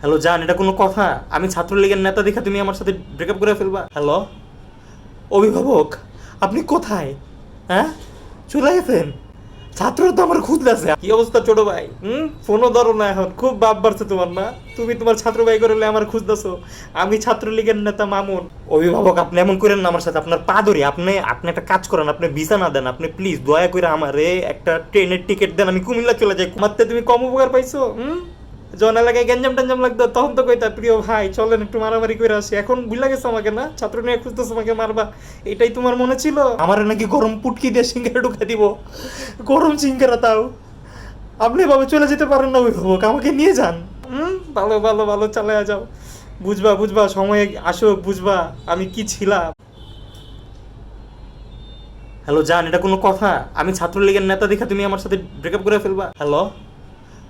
Hello জান, এটা কোনো কথা? আমি ছাত্রলীগের নেতা দেখে তুমি আমার সাথে ব্রেকআপ করে ফেলবা? হ্যালো অভিভাবক, আপনি কোথায়? হ্যাঁ, চলে গেছেন? ছাত্র তো আমার খুঁজতেছে। কি অবস্থা ছোট ভাই? ফোনও ধরো না এখন, খুব বাপ বাড়ছে তোমার না? তুমি তোমার ছাত্র ভাই করলে আমার খুঁজতেছো। আমি ছাত্রলীগের নেতা মামুন। অভিভাবক, আপনি এমন করেন না আমার সাথে, আপনার পা ধরি। আপনি আপনি একটা কাজ করেন, আপনি ভিসা না দেন, আপনি প্লিজ দয়া করে আমারে একটা ট্রেনের টিকিট দেন, আমি কুমিল্লা চলে যাই। মারতে তুমি কম উপকার পাইছো? জন এলাকায় গ্যাঞ্জাম ট্যাঞ্জাম লাগতো তখন তো কইতা প্রিয় ভাই চলেন একটু মারামারি করে আসি। এখন ভুলে গেছো আমাকে না? ছাত্র নিয়ে খুঁজতেছো আমাকে মারবা, এটাই তোমার মনে ছিল? আমার নাকি গরম পুটকি দিয়ে সিঙ্গারা ঢুকে দিব, গরম সিঙ্গারা তাও। আপনি এভাবে চলে যেতে পারেন না অভিভাবক, আমাকে নিয়ে যান। ভালো ভালো ভালো চলে যাও। বুঝবা বুঝবা, সময় আসুক বুঝবা আমি কি ছিলাম। হ্যালো জান, এটা কোনো কথা? আমি ছাত্রলীগের নেতা দেখে তুমি আমার সাথে ব্রেকআপ করে ফেলবা? হ্যালো